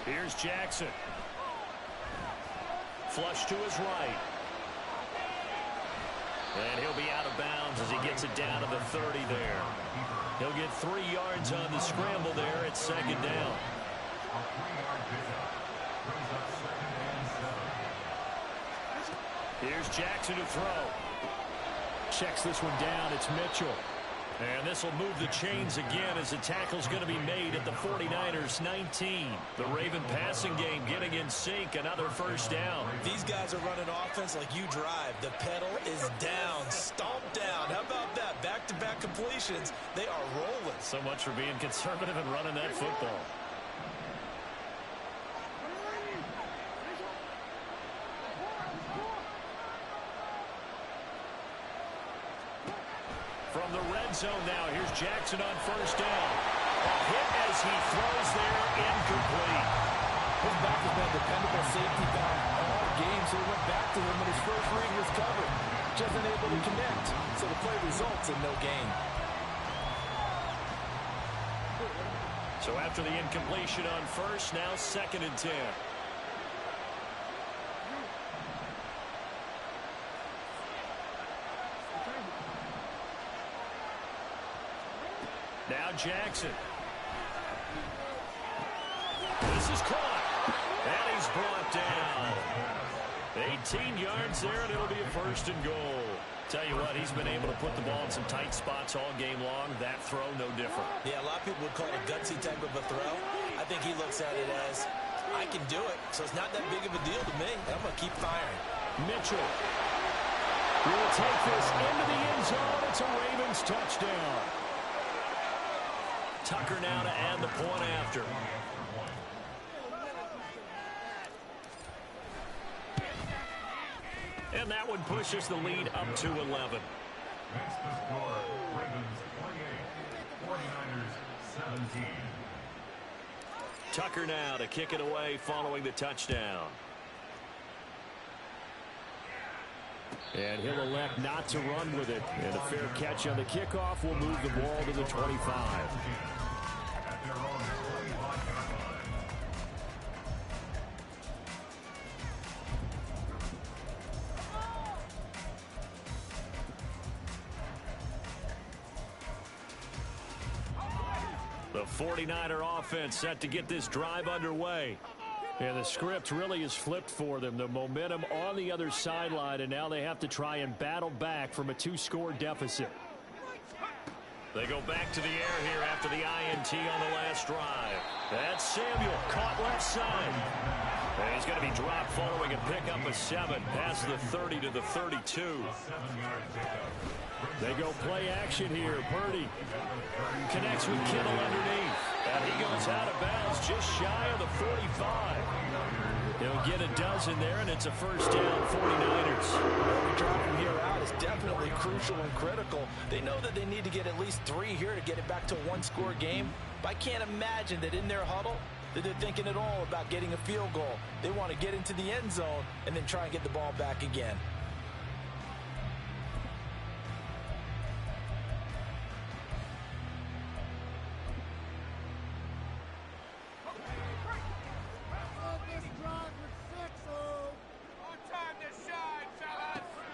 S5: Here's Jackson. Flush to his right. And he'll be out of bounds as he gets it down to the 30 there. He'll get 3 yards on the scramble there at 2nd down. Here's Jackson to throw.
S1: Checks this one down. It's Mitchell.
S5: And this will move the chains again as the tackle's going to be made at the 49ers 19. The Raven passing game getting in sync. Another 1st down.
S2: These guys are running offense like you drive. The pedal is down, stomped down. How about that? Back-to-back completions. They are rolling.
S5: So much for being conservative and running that football. From the red zone now, here's Jackson on 1st down. A hit as he throws there, incomplete.
S2: His back has been a dependable safety back all game, so he went back to him when his first read was covered. Just unable to connect, so the play results in no gain.
S5: So after the incompletion on 1st, now 2nd and 10. Now Jackson. This is caught. And he's brought down. 18 yards there, and it'll be a 1st and goal. Tell you what, he's been able to put the ball in some tight spots all game long. That throw, no different.
S2: Yeah, a lot of people would call it a gutsy type of a throw. I think he looks at it as, I can do it, so it's not that big of a deal to me. I'm going to keep firing.
S1: Mitchell will take this into the end zone. It's a Ravens touchdown.
S5: Tucker now to add the point after. And that one pushes the lead up to 11.
S4: That's the score. Ravens 28, 49ers 17.
S5: Tucker now to kick it away following the touchdown.
S1: And he'll elect not to run with it. And a fair catch on the kickoff will move the ball to the 25.
S4: At their own 25-yard line.
S1: The 49er offense set to get this drive underway.
S5: And the script really is flipped for them. The momentum on the other sideline, and now they have to try and battle back from a 2-score deficit.
S1: They go back to the air here after the INT on the last drive. That's Samuel, caught left side. And he's going to be dropped following a pickup of 7 past the 30 to the 32.
S5: They go play action here. Purdy
S1: connects with Kittle underneath. And he goes out of bounds just shy of the 45. He'll get a dozen there, and it's a first down, 49ers.
S2: Every drive from here out is definitely crucial and critical. They know that they need to get at least 3 here to get it back to a 1-score game. But I can't imagine that in their huddle that they're thinking at all about getting a field goal. They want to get into the end zone and then try and get the ball back again.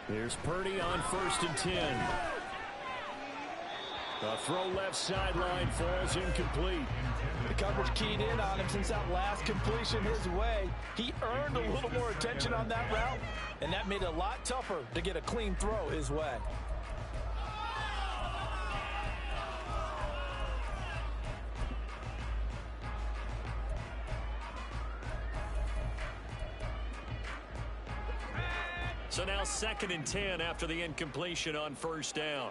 S5: Here's Purdy on 1st and 10. The throw left sideline falls incomplete.
S2: The coverage keyed in on him since that last completion his way. He earned a little more attention on that route, and that made it a lot tougher to get a clean throw his way.
S1: So now 2nd and 10 after the incompletion on 1st down.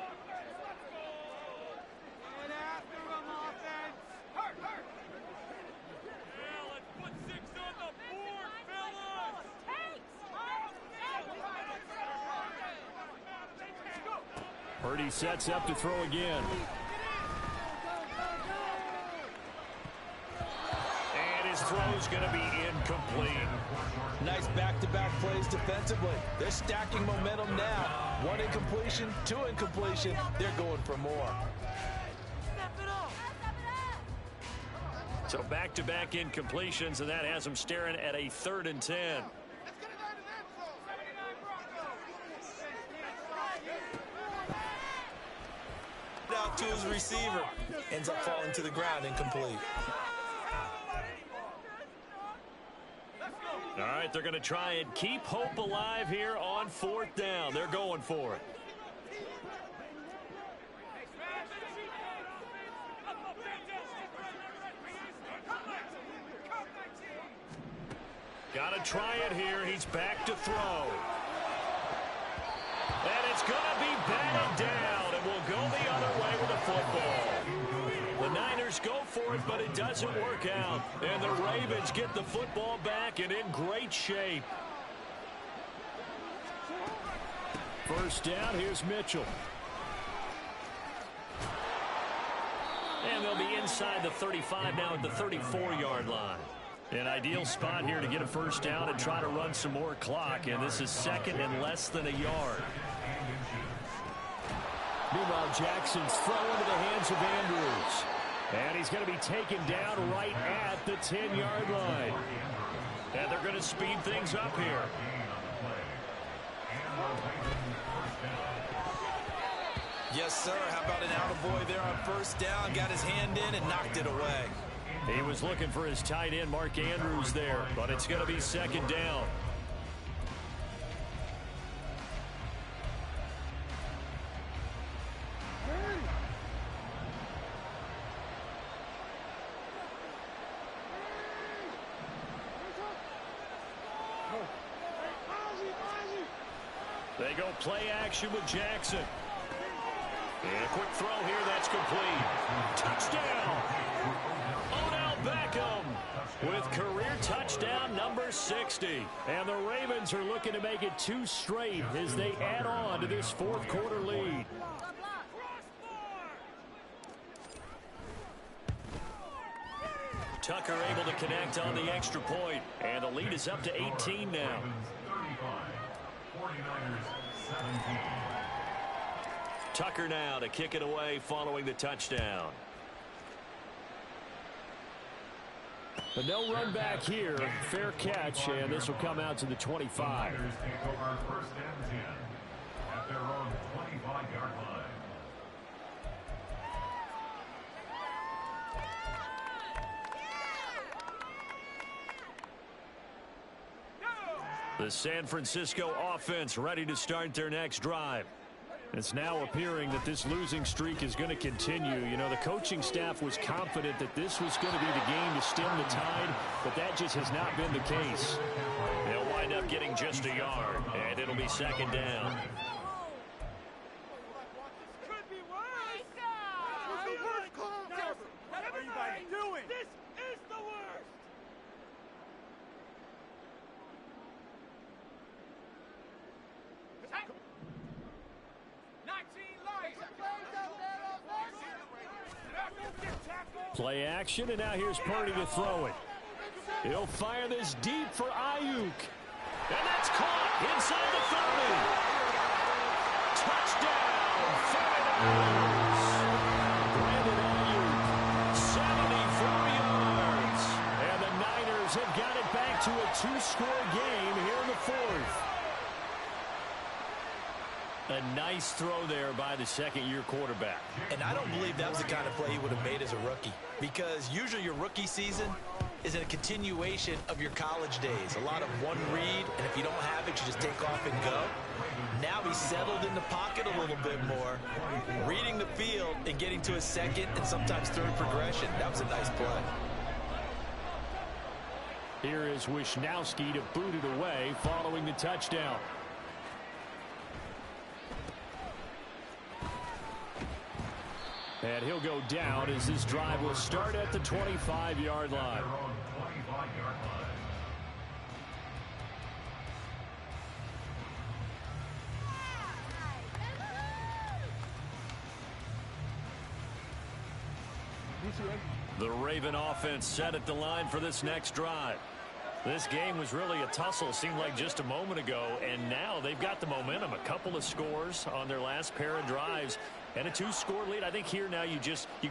S5: Purdy sets up to throw again.
S1: And his throw's going to be incomplete.
S2: Nice back-to-back plays defensively. They're stacking momentum now. 1 incompletion, 2 incompletion. They're going for more.
S1: So back-to-back incompletions, and that has them staring at a 3rd and 10.
S2: Out to his receiver. Ends up falling to the ground, incomplete.
S1: All right, they're going to try and keep hope alive here on 4th down. They're going for it. Got to try it here. He's back to throw. And it's going to be batted down, and will go the other way with the football. The Niners go for it, but it doesn't work out. And the Ravens get the football back and in great shape.
S5: First down, here's Mitchell.
S1: And they'll be inside the 35 now at the 34-yard line. An ideal spot here to get a first down and try to run some more clock. And this is 2nd and less than a yard.
S5: Meanwhile, Jackson's throw into the hands of Andrews. And he's going to be taken down right at the 10-yard line.
S1: And they're going to speed things up here.
S2: Yes, sir. How about an attaboy there on 1st down? Got his hand in and knocked it away.
S1: He was looking for his tight end, Mark Andrews, there. But it's going to be 2nd down. They go play action with Jackson. And a quick throw here, that's complete. Touchdown! Odell Beckham with career touchdown number 60.
S5: And the Ravens are looking to make it 2 straight as they add on to this 4th quarter lead.
S1: Tucker able to connect on the extra point. And the lead is up to 18 now.
S4: 49ers 17.
S1: Tucker now to kick it away following the touchdown.
S5: But no run back here. Fair catch, and this will come out to the 25.
S4: Niners take over 1st and 10 at their own 25-yard line.
S1: The San Francisco offense ready to start their next drive. It's now appearing that this losing streak is going to continue. You know, the coaching staff was confident that this was going to be the game to stem the tide, but that just has not been the case. They'll wind up getting just a yard, and it'll be second down. Play action, and now here's Purdy to throw it. He'll fire this deep for Ayuk. And that's caught inside the 30. Touchdown, 49ers. Brandon Ayuk, 74 yards. And the Niners have got it back to a two-score game here in the fourth. A nice throw there by the second-year quarterback.
S2: And I don't believe that was the kind of play he would have made as a rookie, because usually your rookie season is a continuation of your college days. A lot of one read, and if you don't have it, you just take off and go. Now he's settled in the pocket a little bit more, reading the field and getting to a second and sometimes third progression. That was a nice play.
S1: Here is Wisnowski to boot it away following the touchdown. And he'll go down as this drive will start at the 25-yard line. The Raven offense set at the line for this next drive. This game was really a tussle, seemed like just a moment ago, and now they've got the momentum. A couple of scores on their last pair of drives and a two-score lead. I think here now you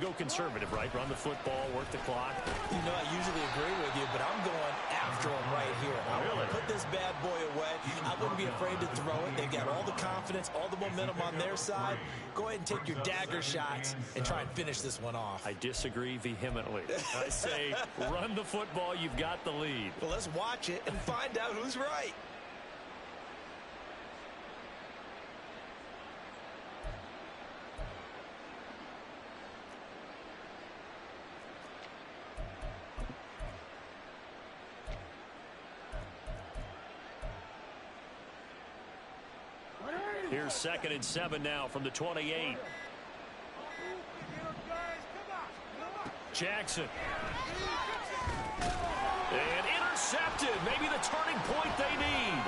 S1: go conservative, right? Run the football, work the clock.
S2: You know, I usually agree with you, but I'm going after him right here. I want to put this bad boy away. I wouldn't be afraid to throw it. They've got all the confidence, all the momentum on their side. Go ahead and take your dagger shots and try and finish this one off.
S1: I disagree vehemently. I say run the football. You've got the lead.
S2: Well, let's watch it and find out who's right.
S1: Here's 2nd and 7 now from the 28. Jackson. And intercepted. Maybe the turning point they need.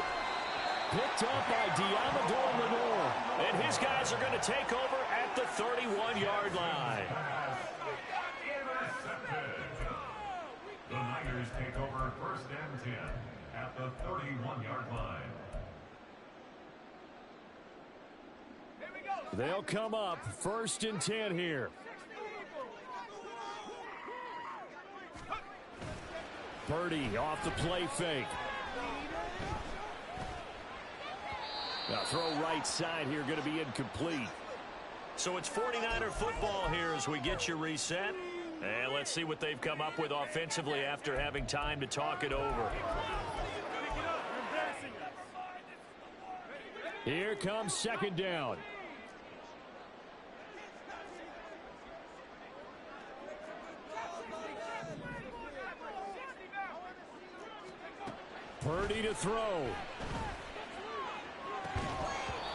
S1: Picked up by Diamador Lenore. And his guys are going to take over at the 31-yard line.
S4: The Niners take over 1st and 10 at the 31-yard line.
S1: They'll come up 1st and 10 here. Purdy off the play fake. Now throw right side here, going to be incomplete. So it's 49er football here as we get you reset. And let's see what they've come up with offensively after having time to talk it over. Here comes 2nd down. Purdy to throw.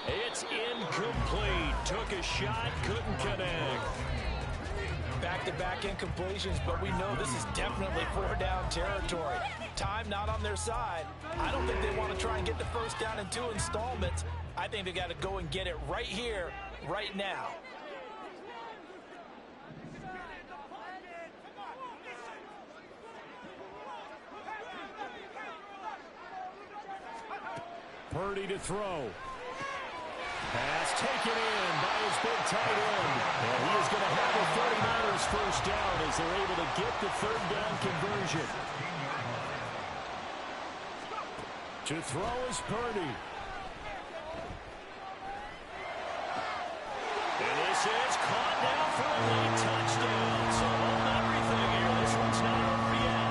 S1: It's incomplete. Took a shot, couldn't connect.
S2: Back-to-back incompletions, but we know this is definitely 4-down territory. Time not on their side. I don't think they want to try and get the first down in 2 installments. I think they got to go and get it right here, right now.
S1: Purdy to throw. Pass taken in by his big tight end. And he is going to have the 49ers first down as they're able to get the 3rd down conversion. To throw is Purdy. And this is caught now for a late touchdown. So hold everything here. This one's not over yet.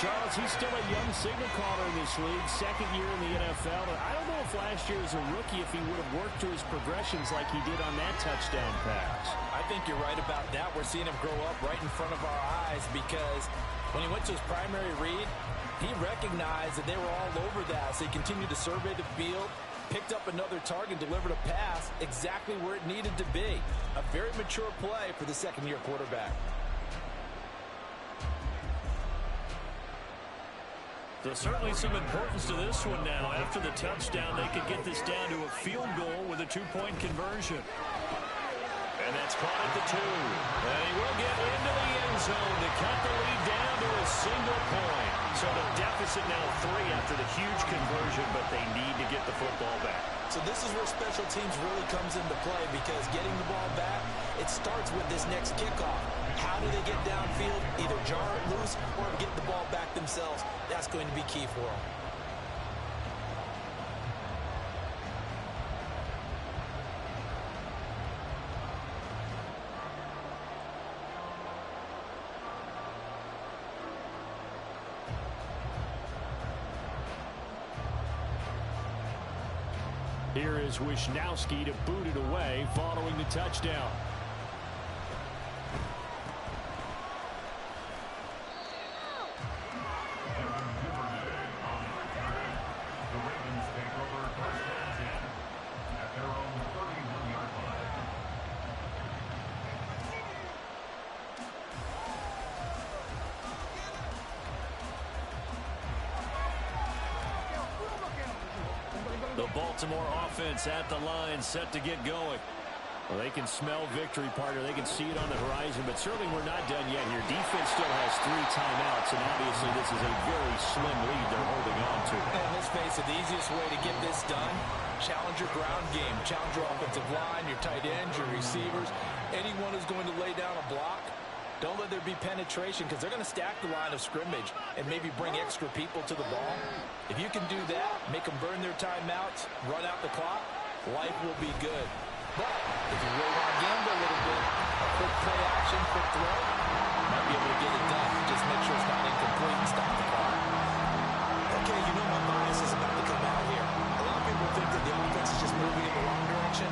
S5: Charles, he's still a young signal caller in this league, second year in the NFL. And I don't know if last year as a rookie, if he would have worked through his progressions like he did on that touchdown pass.
S2: I think you're right about that. We're seeing him grow up right in front of our eyes because when he went to his primary read, he recognized that they were all over that. So he continued to survey the field, picked up another target, delivered a pass exactly where it needed to be. A very mature play for the second-year quarterback.
S1: There's certainly some importance to this one now. After the touchdown, they could get this down to a field goal with a two-point conversion. And that's caught at the 2. And he will get into the end zone to cut the lead down to a single point. So the deficit now 3 after the huge conversion, but they need to get the football back.
S2: So this is where special teams really comes into play because getting the ball back, it starts with this next kickoff. How do they get downfield? Either jar it loose or get the ball back themselves. That's going to be key for them.
S5: Here is Wisnowski to boot it away following the touchdown.
S4: The Ravens take over first and 10 at their own 31-yard line.
S1: The Baltimore offense at the line, set to get going.
S5: Well, they can smell victory, partner. They can see it on the horizon, but certainly we're not done yet here. Defense still has 3 timeouts, and obviously this is a very slim lead they're holding on to.
S2: And let's face it, the easiest way to get this done, challenge your ground game, challenge your offensive line, your tight ends, your receivers, anyone who's going to lay down a block. Don't let there be penetration because they're going to stack the line of scrimmage and maybe bring extra people to the ball. If you can do that, make them burn their timeouts, run out the clock, life will be good. But if you really want to gamble a little bit, a quick play action, quick throw, you might be able to get it done. Just make sure it's not incomplete and stop the clock. Okay, you know my bias is about to come out here. A lot of people think that the offense is just moving in the wrong direction.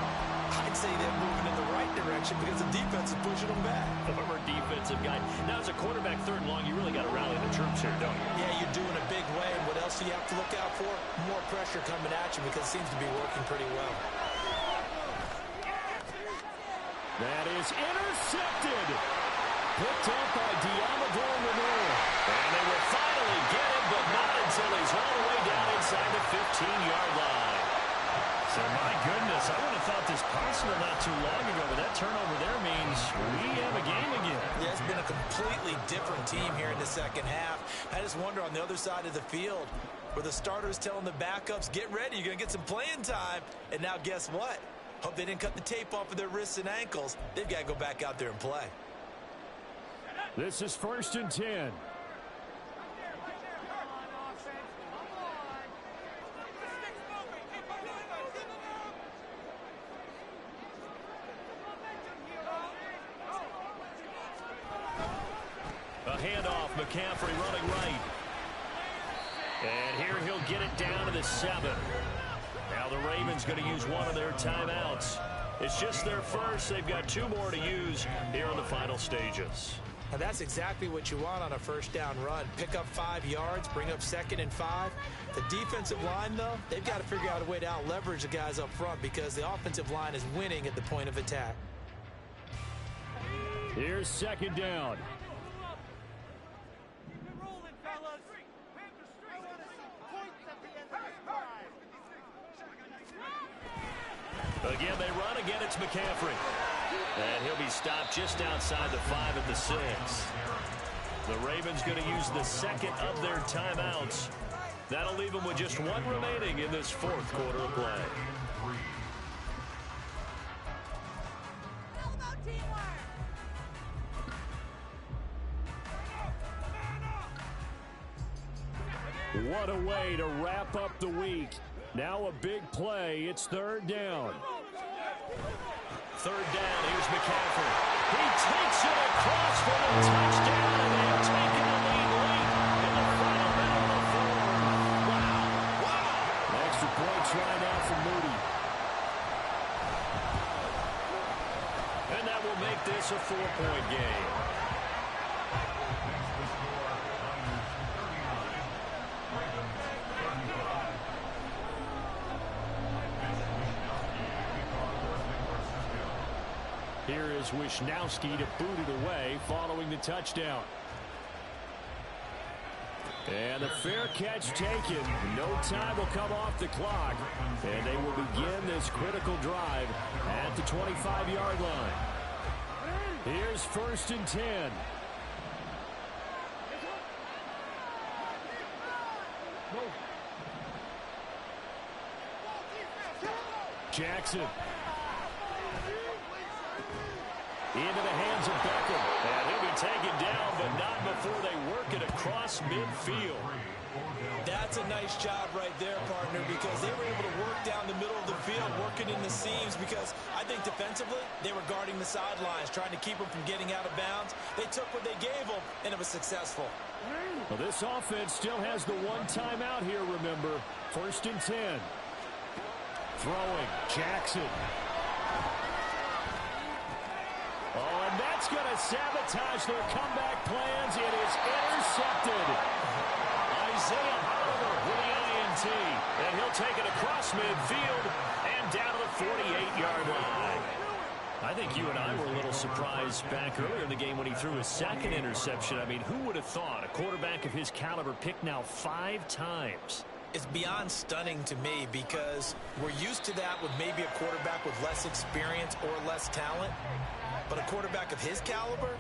S2: I'd say they're moving in the right direction because the defense is pushing them back.
S1: Former defensive guy. Now, as a quarterback, 3rd and long, you really got to rally the troops here, don't you?
S2: Yeah, you're doing a big way, and what else do you have to look out for? More pressure coming at you because it seems to be working pretty well.
S5: That is intercepted. Picked up by Deommodore Lenoir.
S1: And they will finally get it, but not until he's all the way down inside the 15-yard line. So, my goodness, I would have thought this possible not too long ago, but that turnover there means we have a game again.
S2: Yeah, it's been a completely different team here in the second half. I just wonder on the other side of the field where the starters telling the backups, get ready, you're going to get some playing time. And now guess what? Hope they didn't cut the tape off of their wrists and ankles. They've got to go back out there and play.
S5: This is 1st and 10.
S1: A handoff, McCaffrey running right. And here he'll get it down to the 7. Now the Ravens going to use one of their timeouts. It's just their first. They've got 2 more to use here in the final stages.
S2: And that's exactly what you want on a first down run. Pick up 5 yards, bring up 2nd and 5. The defensive line, though, they've got to figure out a way to out-leverage the guys up front because the offensive line is winning at the point of attack.
S5: Here's 2nd down.
S1: Again, they run. Again, it's McCaffrey. And he'll be stopped just outside the 5 at the 6. The Ravens going to use the 2nd of their timeouts. That'll leave them with just 1 remaining in this 4th quarter of play.
S5: What a way to wrap up the week. Now a big play. It's 3rd down.
S1: 3rd down. Here's McCaffrey. He takes it across for the touchdown, and they've taken the lead late in the it's a 4-point game. Here is Wisnowski to boot it away following the touchdown. And the fair catch taken. No time will come off the clock. And they will begin this critical drive at the 25-yard line. Here's 1st and 10. Jackson. Into the hands of Beckham. And he'll be taken down, but not before they work it across midfield.
S2: That's a nice job right there, partner, because they were able to work down the middle of the field, working in the seams, because I think defensively, they were guarding the sidelines, trying to keep them from getting out of bounds. They took what they gave them, and it was successful.
S1: Well, this offense still has the one timeout here, remember. 1st and 10. Throwing. Jackson. Oh, and that's going to sabotage their comeback plans. It is intercepted. Isaiah Oliver with the INT. And he'll take it across midfield and down to the 48-yard line. I think you and I were a little surprised back earlier in the game when he threw his 2nd interception. I mean, who would have thought a quarterback of his caliber picked now 5 times?
S2: It's beyond stunning to me because we're used to that with maybe a quarterback with less experience or less talent. But a quarterback of his caliber,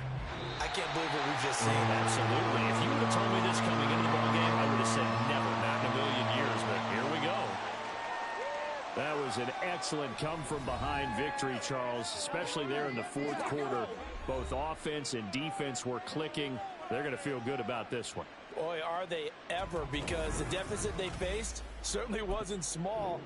S2: I can't believe what we've just seen.
S1: Absolutely. If you would have told me this coming into the ballgame, I would have said never, not in a million years. But here we go. That was an excellent come-from-behind victory, Charles, especially there in the 4th quarter. Both offense and defense were clicking. They're going to feel good about this one.
S2: Boy, are they ever, because the deficit they faced certainly wasn't small.